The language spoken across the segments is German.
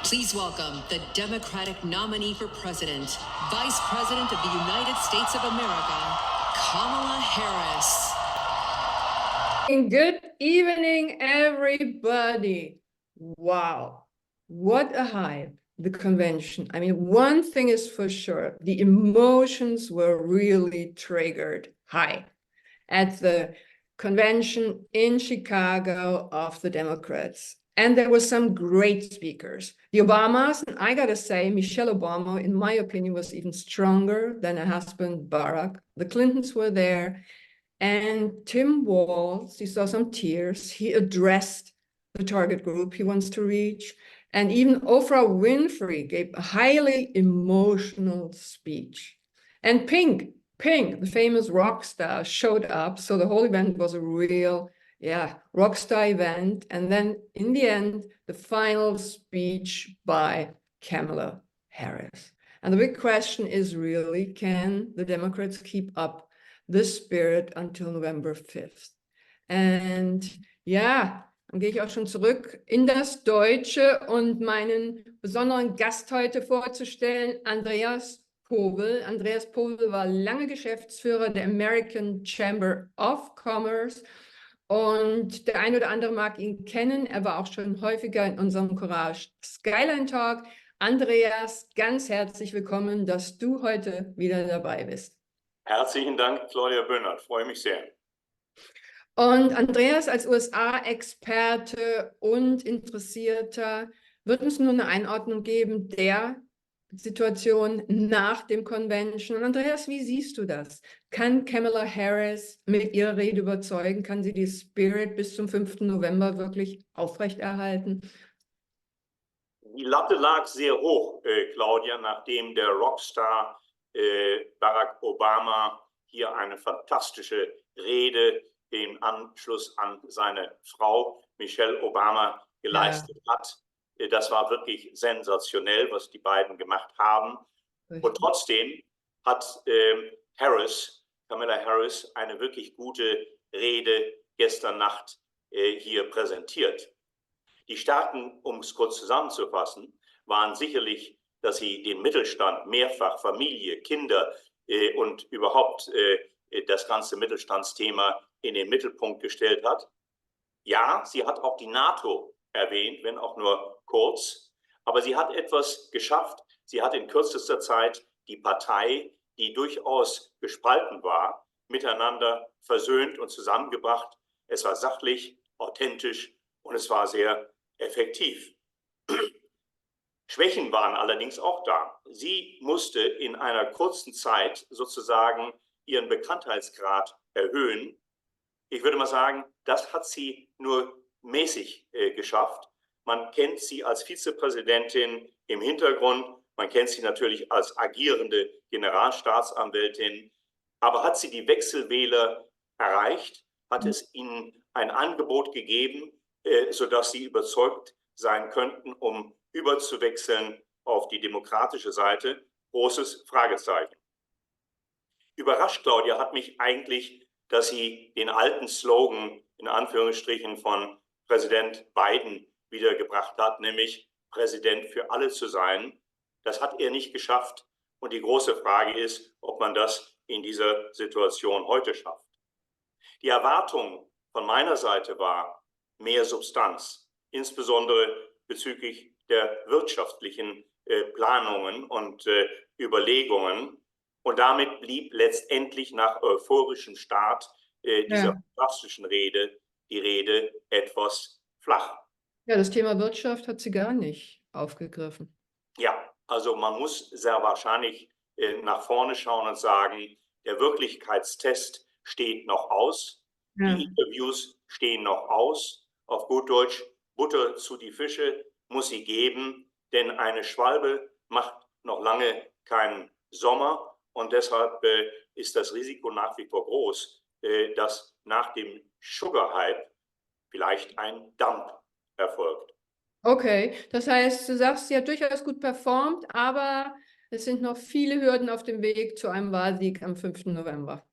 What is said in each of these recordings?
Please welcome the Democratic nominee for president, Vice President of the United States of America, Kamala Harris. Good evening, everybody. Wow, what a hype, the convention. I mean, one thing is for sure, the emotions were really triggered high at the convention in Chicago of the Democrats. And there were some great speakers. The Obamas, and I gotta say, Michelle Obama, in my opinion, was even stronger than her husband, Barack. The Clintons were there. And Tim Walz, you saw some tears. He addressed the target group he wants to reach. And even Oprah Winfrey gave a highly emotional speech. And Pink, the famous rock star, showed up. So the whole event was a real, rock star event. And then in the end, the final speech by Kamala Harris. And the big question is really, can the Democrats keep up this spirit until November 5th? Und ja, dann gehe ich auch schon zurück in das Deutsche und meinen besonderen Gast heute vorzustellen, Andreas Povl. Andreas Povl war lange Geschäftsführer der American Chamber of Commerce und der eine oder andere mag ihn kennen. Er war auch schon häufiger in unserem Courage Skyline Talk. Andreas, ganz herzlich willkommen, dass du heute wieder dabei bist. Herzlichen Dank, Claudia Böhnert. Freue mich sehr. Und Andreas als USA-Experte und Interessierter wird uns nun eine Einordnung geben der Situation nach dem Convention. Und Andreas, wie siehst du das? Kann Kamala Harris mit ihrer Rede überzeugen? Kann sie die Spirit bis zum 5. November wirklich aufrechterhalten? Die Latte lag sehr hoch, Claudia, nachdem der Rockstar Barack Obama hier eine fantastische Rede im Anschluss an seine Frau Michelle Obama geleistet hat. Das war wirklich sensationell, was die beiden gemacht haben. Richtig. Und trotzdem hat Kamala Harris, eine wirklich gute Rede gestern Nacht hier präsentiert. Die Stärken, um es kurz zusammenzufassen, waren sicherlich, dass sie den Mittelstand mehrfach, Familie, Kinder und überhaupt das ganze Mittelstandsthema in den Mittelpunkt gestellt hat. Ja, sie hat auch die NATO erwähnt, wenn auch nur kurz, aber sie hat etwas geschafft. Sie hat in kürzester Zeit die Partei, die durchaus gespalten war, miteinander versöhnt und zusammengebracht. Es war sachlich, authentisch und es war sehr effektiv. Schwächen waren allerdings auch da. Sie musste in einer kurzen Zeit sozusagen ihren Bekanntheitsgrad erhöhen. Ich würde mal sagen, das hat sie nur mäßig geschafft. Man kennt sie als Vizepräsidentin im Hintergrund, man kennt sie natürlich als agierende Generalstaatsanwältin, aber hat sie die Wechselwähler erreicht? Hat es ihnen ein Angebot gegeben, sodass sie überzeugt sein könnten, um überzuwechseln auf die demokratische Seite? Großes Fragezeichen. Überrascht, Claudia, hat mich eigentlich, dass sie den alten Slogan, in Anführungsstrichen, von Präsident Biden wiedergebracht hat, nämlich Präsident für alle zu sein. Das hat er nicht geschafft. Und die große Frage ist, ob man das in dieser Situation heute schafft. Die Erwartung von meiner Seite war mehr Substanz, insbesondere bezüglich der wirtschaftlichen Planungen und Überlegungen. Und damit blieb letztendlich nach euphorischem Start dieser fantastischen Rede die Rede etwas flach. Ja, das Thema Wirtschaft hat sie gar nicht aufgegriffen. Ja, also man muss sehr wahrscheinlich nach vorne schauen und sagen, der Wirklichkeitstest steht noch aus, die Interviews stehen noch aus. Auf gut Deutsch, Butter zu die Fische muss sie geben, denn eine Schwalbe macht noch lange keinen Sommer. Und deshalb ist das Risiko nach wie vor groß, dass nach dem Sugar-Hype vielleicht ein Dump erfolgt. Okay, das heißt, du sagst, sie hat durchaus gut performt, aber es sind noch viele Hürden auf dem Weg zu einem Wahlsieg am 5. November.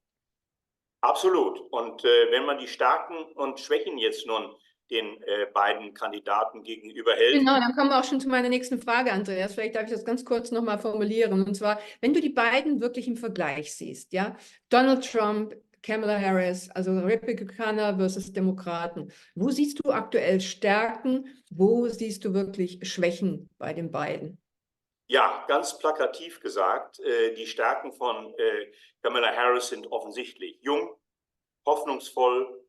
Absolut. Und wenn man die Stärken und Schwächen jetzt nun den beiden Kandidaten gegenüber hält. Genau, dann kommen wir auch schon zu meiner nächsten Frage, Andreas. Vielleicht darf ich das ganz kurz nochmal formulieren. Und zwar, wenn du die beiden wirklich im Vergleich siehst, ja, Donald Trump, Kamala Harris, also Republikaner versus Demokraten, wo siehst du aktuell Stärken, wo siehst du wirklich Schwächen bei den beiden? Ja, ganz plakativ gesagt, die Stärken von Kamala Harris sind offensichtlich. Jung, hoffnungsvoll,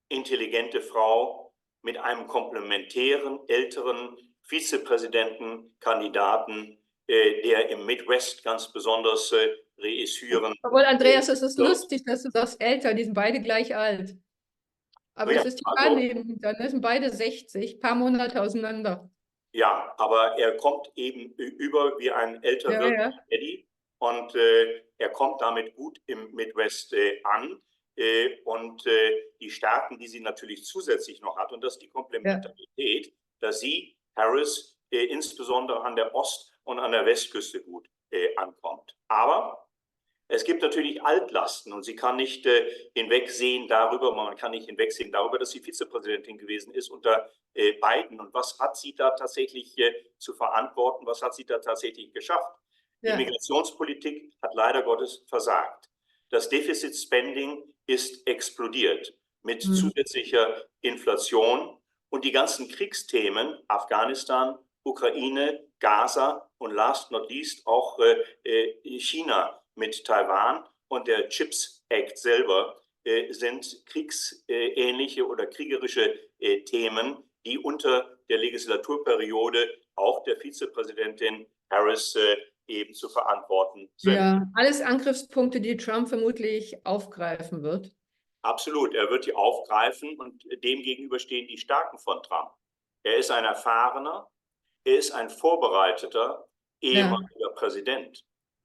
intelligente Frau mit einem komplementären, älteren Vizepräsidentenkandidaten, der im Midwest ganz besonders reüssieren. Obwohl, Andreas, es ist lustig, dass du sagst, älter, die sind beide gleich alt. Aber das ist die Wahrnehmung, dann sind beide 60, paar Monate auseinander. Ja, aber er kommt eben über wie ein älter wirkender Eddie und er kommt damit gut im Midwest an. Und die Stärken, die sie natürlich zusätzlich noch hat, und das ist die Komplementarität, dass sie, Harris, insbesondere an der Ost- und an der Westküste gut ankommt. Aber es gibt natürlich Altlasten und sie kann nicht hinwegsehen darüber, man kann nicht hinwegsehen darüber, dass sie Vizepräsidentin gewesen ist unter Biden. Und was hat sie da tatsächlich zu verantworten? Was hat sie da tatsächlich geschafft? Die Migrationspolitik hat leider Gottes versagt. Das Defizit-Spending ist explodiert mit zusätzlicher Inflation und die ganzen Kriegsthemen, Afghanistan, Ukraine, Gaza und last not least auch China mit Taiwan und der CHIPS Act selber sind kriegsähnliche oder kriegerische Themen, die unter der Legislaturperiode auch der Vizepräsidentin Harris eben zu verantworten sind. Ja, alles Angriffspunkte, die Trump vermutlich aufgreifen wird. Absolut, er wird die aufgreifen und dem gegenüber stehen die Stärken von Trump. Er ist ein erfahrener, er ist ein vorbereiteter ehemaliger Präsident.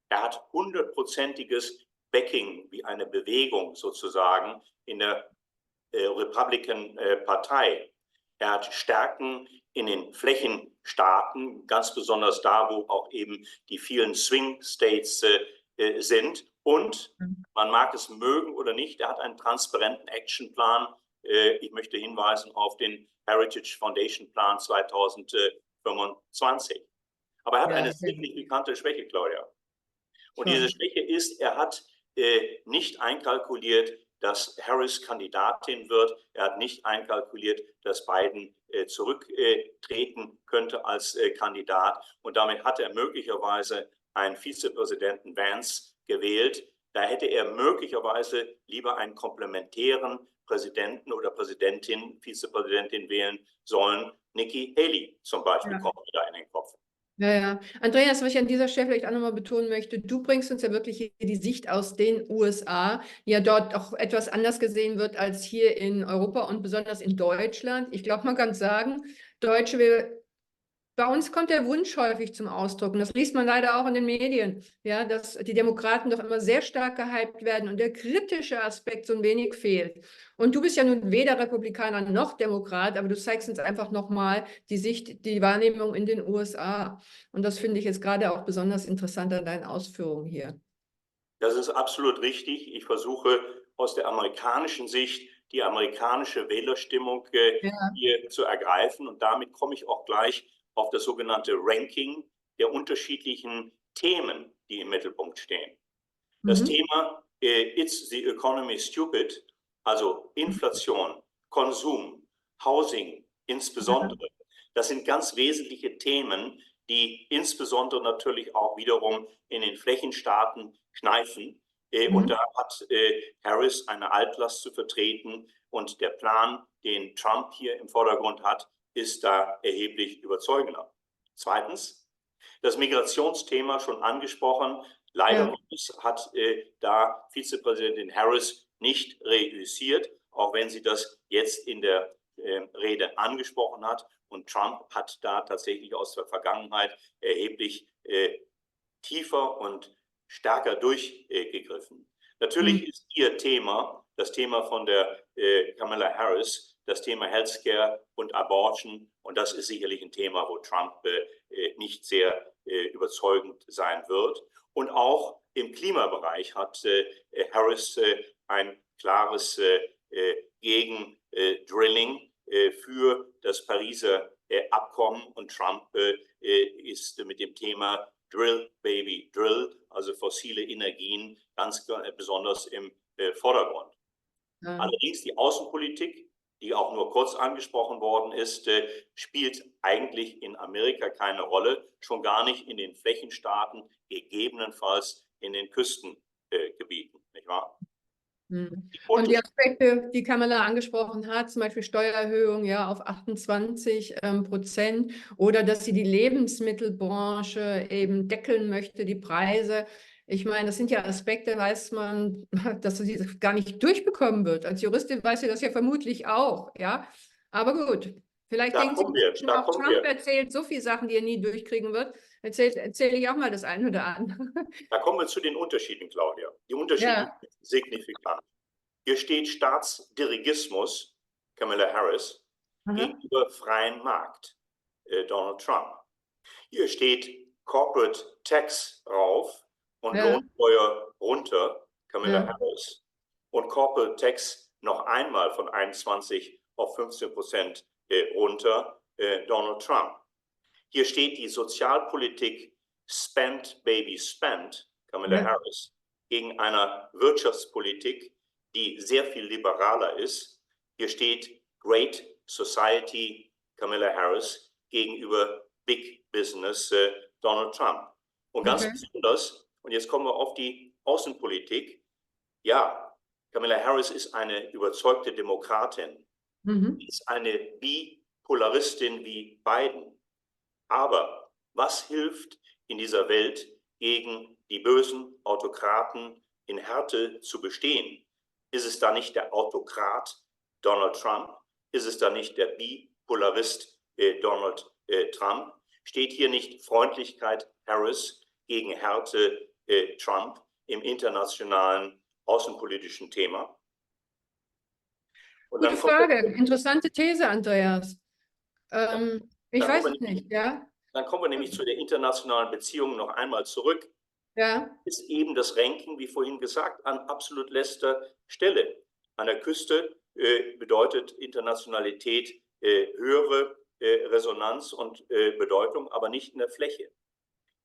Er hat 100%iges Backing, wie eine Bewegung sozusagen in der Republican-Partei. Er hat Stärken in den Flächenstaaten, ganz besonders da, wo auch eben die vielen Swing-States sind. Und man mag es mögen oder nicht, er hat einen transparenten Actionplan. Ich möchte hinweisen auf den Heritage Foundation Plan 2025. Aber er hat eine signifikante Schwäche, Claudia. Und diese Schwäche ist, er hat nicht einkalkuliert, dass Harris Kandidatin wird. Er hat nicht einkalkuliert, dass Biden zurücktreten könnte als Kandidat. Und damit hat er möglicherweise einen Vizepräsidenten Vance gewählt. Da hätte er möglicherweise lieber einen komplementären Präsidenten oder Präsidentin, Vizepräsidentin wählen sollen. Nikki Haley zum Beispiel kommt wieder in den Kopf. Ja. Andreas, was ich an dieser Stelle vielleicht auch nochmal betonen möchte, du bringst uns ja wirklich hier die Sicht aus den USA, die ja dort auch etwas anders gesehen wird als hier in Europa und besonders in Deutschland. Ich glaube, man kann sagen, bei uns kommt der Wunsch häufig zum Ausdruck, und das liest man leider auch in den Medien, ja, dass die Demokraten doch immer sehr stark gehypt werden und der kritische Aspekt so ein wenig fehlt. Und du bist ja nun weder Republikaner noch Demokrat, aber du zeigst uns einfach nochmal die Sicht, die Wahrnehmung in den USA. Und das finde ich jetzt gerade auch besonders interessant an deinen Ausführungen hier. Das ist absolut richtig. Ich versuche aus der amerikanischen Sicht die amerikanische Wählerstimmung hier zu ergreifen. Und damit komme ich auch gleich auf das sogenannte Ranking der unterschiedlichen Themen, die im Mittelpunkt stehen. Das Thema It's the Economy Stupid, also Inflation, Konsum, Housing insbesondere, das sind ganz wesentliche Themen, die insbesondere natürlich auch wiederum in den Flächenstaaten kneifen. Und da hat Harris eine Altlast zu vertreten. Und der Plan, den Trump hier im Vordergrund hat, ist da erheblich überzeugender. Zweitens, das Migrationsthema schon angesprochen. Leider hat da Vizepräsidentin Harris nicht reüssiert, auch wenn sie das jetzt in der Rede angesprochen hat. Und Trump hat da tatsächlich aus der Vergangenheit erheblich tiefer und stärker durchgegriffen. Natürlich ist ihr Thema, das Thema von der Kamala Harris, das Thema Healthcare und Abortion. Und das ist sicherlich ein Thema, wo Trump nicht sehr überzeugend sein wird. Und auch im Klimabereich hat Harris ein klares Gegen-Drilling für das Pariser Abkommen und Trump ist mit dem Thema Drill, Baby, Drill, also fossile Energien, ganz besonders im Vordergrund. Ja. Allerdings die Außenpolitik, die auch nur kurz angesprochen worden ist, spielt eigentlich in Amerika keine Rolle, schon gar nicht in den Flächenstaaten, gegebenenfalls in den Küstengebieten, nicht wahr? Und die Aspekte, die Kamala angesprochen hat, zum Beispiel Steuererhöhung ja auf 28%, oder dass sie die Lebensmittelbranche eben deckeln möchte, die Preise. Ich meine, das sind ja Aspekte, weiß man, dass sie das gar nicht durchbekommen wird. Als Juristin weiß sie das ja vermutlich auch, ja. Aber gut, vielleicht Da denkt sie, kommen wir, da auch kommen Trump wir. erzählt so viele Sachen, die er nie durchkriegen wird. Erzähle ich auch mal das eine oder andere. Da kommen wir zu den Unterschieden, Claudia. Die Unterschiede Ja. sind signifikant. Hier steht Staatsdirigismus, Kamala Harris, Aha. gegenüber freien Markt, Donald Trump. Hier steht Corporate Tax rauf und Ja. Lohnsteuer runter, Kamala Ja. Harris. Und Corporate Tax noch einmal von 21 auf 15% runter, Donald Trump. Hier steht die Sozialpolitik Spend, Baby, Spend, Kamala Ja. Harris, gegen eine Wirtschaftspolitik, die sehr viel liberaler ist. Hier steht Great Society, Kamala Harris, gegenüber Big Business, Donald Trump. Und ganz Okay. besonders, und jetzt kommen wir auf die Außenpolitik, ja, Kamala Harris ist eine überzeugte Demokratin, ist eine Bipolaristin wie Biden. Aber was hilft in dieser Welt gegen die bösen Autokraten in Härte zu bestehen? Ist es da nicht der Autokrat Donald Trump? Ist es da nicht der Bipolarist Donald Trump? Steht hier nicht Freundlichkeit Harris gegen Härte Trump im internationalen außenpolitischen Thema? Und Gute Frage, interessante These, Andreas. Ich Dann weiß kommen es nicht, ja. Dann kommen wir nämlich zu der internationalen Beziehung noch einmal zurück. Ja, Ist eben das Ranking, wie vorhin gesagt, an absolut letzter Stelle. An der Küste bedeutet Internationalität höhere Resonanz und Bedeutung, aber nicht in der Fläche.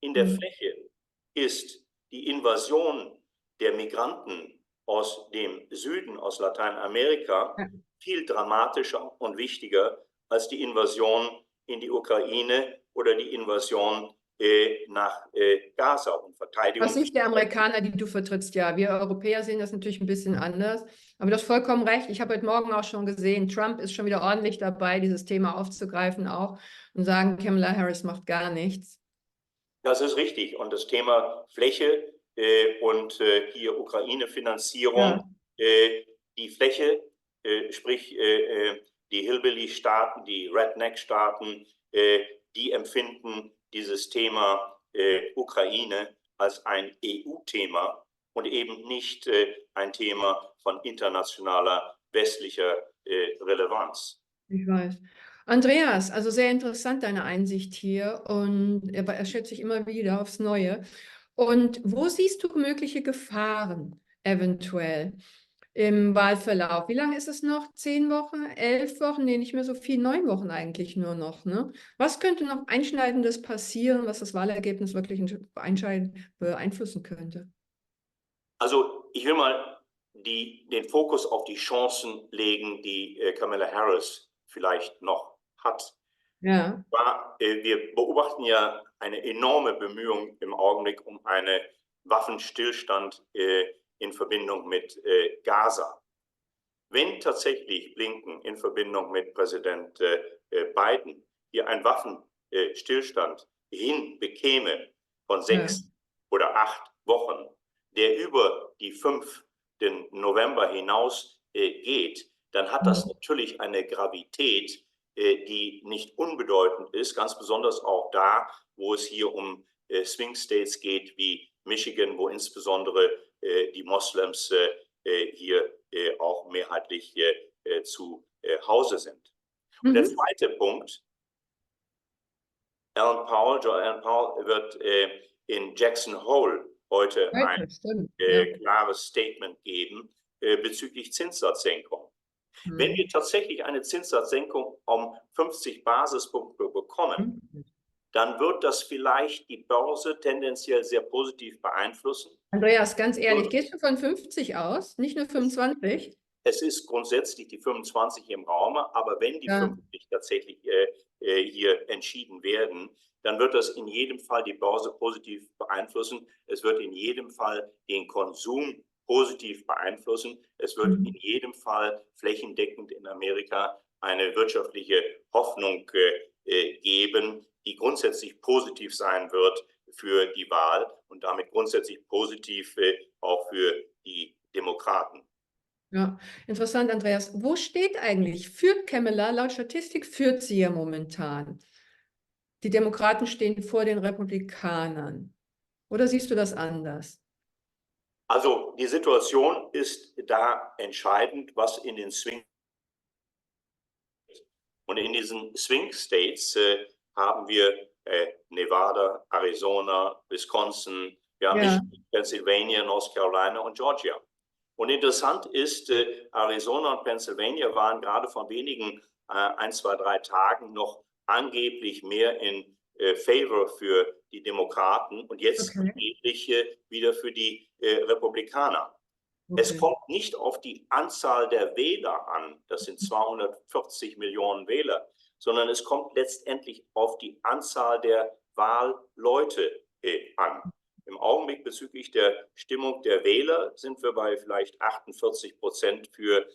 In der Fläche ist die Invasion der Migranten aus dem Süden, aus Lateinamerika, Ja. viel dramatischer und wichtiger als die Invasion in die Ukraine oder die Invasion nach Gaza und Verteidigung. aus Sicht der Amerikaner, die du vertrittst, ja. Wir Europäer sehen das natürlich ein bisschen anders. Aber du hast vollkommen recht. Ich habe heute Morgen auch schon gesehen, Trump ist schon wieder ordentlich dabei, dieses Thema aufzugreifen auch und sagen, Kamala Harris macht gar nichts. Das ist richtig. Und das Thema Fläche und hier Ukraine-Finanzierung, Ja. die Fläche, sprich die Hillbilly-Staaten, die Redneck-Staaten, die empfinden dieses Thema Ukraine als ein EU-Thema und eben nicht ein Thema von internationaler westlicher Relevanz. Ich weiß. Andreas, also sehr interessant deine Einsicht hier und er schätzt sich immer wieder aufs Neue. Und wo siehst du mögliche Gefahren eventuell im Wahlverlauf? Wie lange ist es noch? 10 Wochen, 11 Wochen? Nee, nicht mehr so viel, 9 Wochen eigentlich nur noch, ne? Was könnte noch Einschneidendes passieren, was das Wahlergebnis wirklich entscheidend beeinflussen könnte? Also ich will mal den Fokus auf die Chancen legen, die Kamala Harris vielleicht noch hat. Ja. Wir beobachten ja eine enorme Bemühung im Augenblick um einen Waffenstillstand in Verbindung mit Gaza. Wenn tatsächlich Blinken in Verbindung mit Präsident Biden hier einen Waffenstillstand hinbekäme von 6 oder 8 Wochen, der über die 5. November hinaus geht, dann hat das natürlich eine Gravität, die nicht unbedeutend ist, ganz besonders auch da, wo es hier um Swing States geht, wie Michigan, wo insbesondere die Moslems hier auch mehrheitlich zu Hause sind. Und der zweite Punkt, Joe Allen Powell wird in Jackson Hole heute ein klares Statement geben bezüglich Zinssatzsenkung. Wenn wir tatsächlich eine Zinssatzsenkung um 50 Basispunkte bekommen, dann wird das vielleicht die Börse tendenziell sehr positiv beeinflussen. Andreas, ganz ehrlich, gehst du von 50 aus, nicht nur 25? Es ist grundsätzlich die 25 im Raume, aber wenn die 50 tatsächlich hier entschieden werden, dann wird das in jedem Fall die Börse positiv beeinflussen. Es wird in jedem Fall den Konsum positiv beeinflussen. Es wird in jedem Fall flächendeckend in Amerika eine wirtschaftliche Hoffnung geben, die grundsätzlich positiv sein wird für die Wahl und damit grundsätzlich positiv auch für die Demokraten. Ja, interessant, Andreas. Wo steht eigentlich, führt Kamala, laut Statistik führt sie ja momentan. Die Demokraten stehen vor den Republikanern. Oder siehst du das anders? Also die Situation ist da entscheidend, was in den Swing und in diesen Swing States haben wir Nevada, Arizona, Wisconsin, ja, Michigan, Pennsylvania, North Carolina und Georgia. Und interessant ist, Arizona und Pennsylvania waren gerade vor wenigen 1, 2, 3 Tagen noch angeblich mehr in favor für die Demokraten und jetzt angeblich wieder für die Republikaner. Es kommt nicht auf die Anzahl der Wähler an, das sind 240 Millionen Wähler, sondern es kommt letztendlich auf die Anzahl der Wahlleute an. Im Augenblick bezüglich der Stimmung der Wähler sind wir bei vielleicht 48% für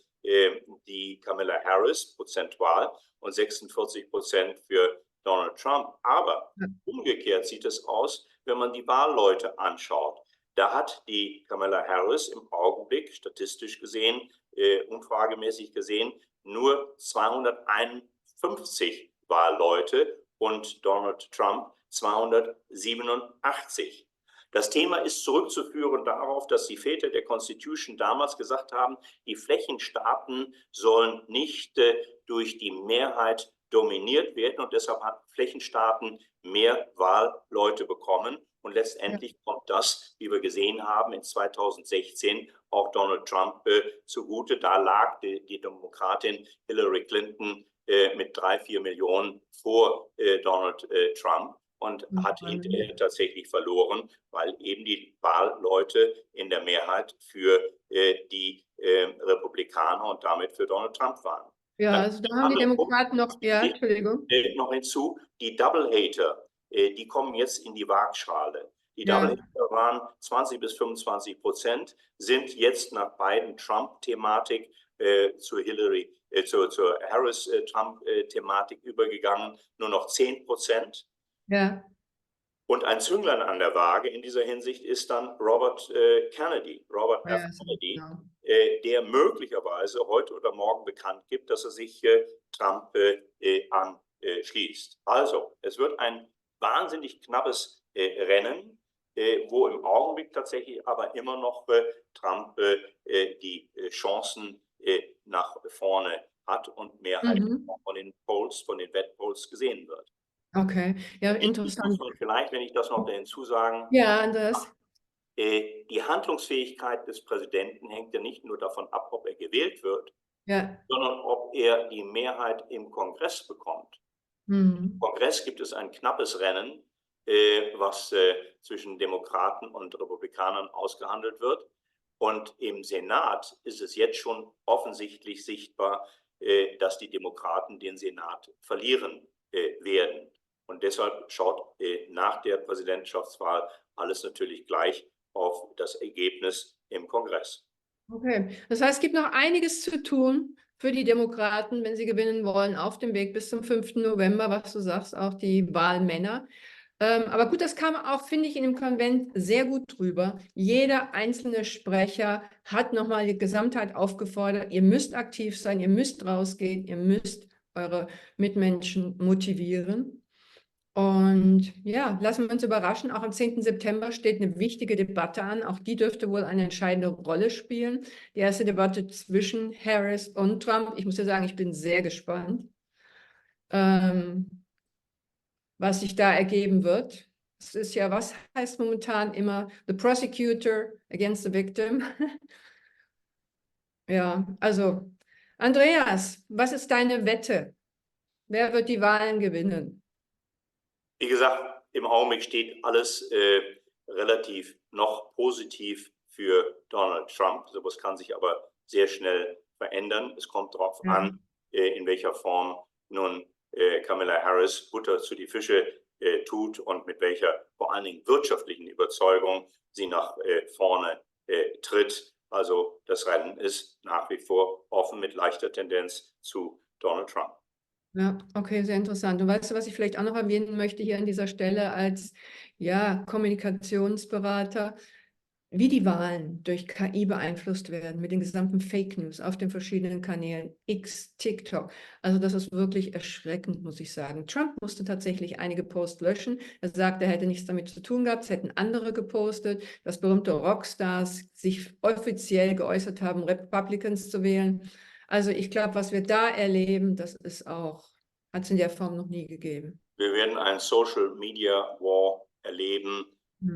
die Kamala Harris prozentual und 46% für Donald Trump. Aber umgekehrt sieht es aus, wenn man die Wahlleute anschaut. Da hat die Kamala Harris im Augenblick statistisch gesehen, umfragemäßig gesehen, nur 251 Wahlleute und Donald Trump 287. Das Thema ist zurückzuführen darauf, dass die Väter der Constitution damals gesagt haben, die Flächenstaaten sollen nicht durch die Mehrheit dominiert werden und deshalb haben Flächenstaaten mehr Wahlleute bekommen. Und letztendlich kommt das, wie wir gesehen haben, in 2016 auch Donald Trump zugute. Da lag die Demokratin Hillary Clinton mit 3-4 Millionen vor Donald Trump und hat ihn tatsächlich verloren, weil eben die Wahlleute in der Mehrheit für die Republikaner und damit für Donald Trump waren. Ja, also da haben die Demokraten noch, Entschuldigung. Noch hinzu, die Double-Hater, die kommen jetzt in die Waagschale. Die Double-Hater waren 20-25%, sind jetzt nach beiden Trump-Thematik zur Harris-Trump-Thematik übergegangen, nur noch 10%. Ja. Und ein Zünglein an der Waage in dieser Hinsicht ist dann Robert Kennedy, Robert F. Kennedy, der möglicherweise heute oder morgen bekannt gibt, dass er sich Trump anschließt. Also, es wird ein wahnsinnig knappes Rennen, wo im Augenblick tatsächlich aber immer noch Trump die Chancen nach vorne hat und Mehrheit von den Polls, von den Wettpolls gesehen wird. Okay, ja, interessant. Vielleicht, wenn ich das noch dazu sagen. Ja, Andreas. Die Handlungsfähigkeit des Präsidenten hängt ja nicht nur davon ab, ob er gewählt wird, sondern ob er die Mehrheit im Kongress bekommt. Im Kongress gibt es ein knappes Rennen, was zwischen Demokraten und Republikanern ausgehandelt wird. Und im Senat ist es jetzt schon offensichtlich sichtbar, dass die Demokraten den Senat verlieren werden. Und deshalb schaut nach der Präsidentschaftswahl alles natürlich gleich auf das Ergebnis im Kongress. Okay, das heißt, es gibt noch einiges zu tun für die Demokraten, wenn sie gewinnen wollen, auf dem Weg bis zum 5. November, was du sagst, auch die Wahlmänner. Aber gut, das kam auch, finde ich, in dem Konvent sehr gut drüber. Jeder einzelne Sprecher hat nochmal die Gesamtheit aufgefordert, ihr müsst aktiv sein, ihr müsst rausgehen, ihr müsst eure Mitmenschen motivieren. Und ja, lassen wir uns überraschen, auch am 10. September steht eine wichtige Debatte an, auch die dürfte wohl eine entscheidende Rolle spielen. Die erste Debatte zwischen Harris und Trump. Ich muss ja sagen, ich bin sehr gespannt, was sich da ergeben wird. Es ist ja, was heißt momentan immer, the prosecutor against the victim. Ja, also Andreas, was ist deine Wette? Wer wird die Wahlen gewinnen? Wie gesagt, im Augenblick steht alles relativ noch positiv für Donald Trump. Sowas kann sich aber sehr schnell verändern. Es kommt darauf an, in welcher Form nun Kamala Harris Butter zu die Fische tut und mit welcher vor allen Dingen wirtschaftlichen Überzeugung sie nach vorne tritt. Also das Rennen ist nach wie vor offen mit leichter Tendenz zu Donald Trump. Ja, okay, sehr interessant. Und weißt du, was ich vielleicht auch noch erwähnen möchte hier an dieser Stelle als ja, Kommunikationsberater, wie die Wahlen durch KI beeinflusst werden mit den gesamten Fake News auf den verschiedenen Kanälen, X, TikTok. Also das ist wirklich erschreckend, muss ich sagen. Trump musste tatsächlich einige Posts löschen. Er sagte, er hätte nichts damit zu tun gehabt, es hätten andere gepostet, dass berühmte Rockstars sich offiziell geäußert haben, Republicans zu wählen. Also ich glaube, was wir da erleben, das ist auch, hat es in der Form noch nie gegeben. Wir werden einen Social Media War erleben.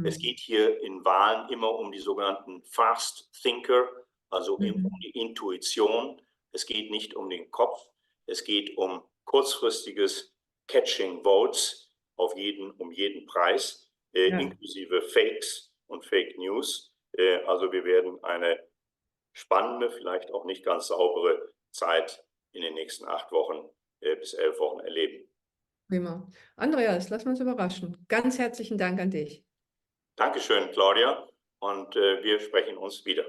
Es geht hier in Wahlen immer um die sogenannten Fast Thinker, also um die Intuition. Es geht nicht um den Kopf. Es geht um kurzfristiges Catching Votes um jeden Preis, inklusive Fakes und Fake News. Also wir werden eine spannende, vielleicht auch nicht ganz saubere Zeit in den nächsten 8 Wochen bis 11 Wochen erleben. Prima. Andreas, lass uns überraschen. Ganz herzlichen Dank an dich. Dankeschön, Claudia, und wir sprechen uns wieder.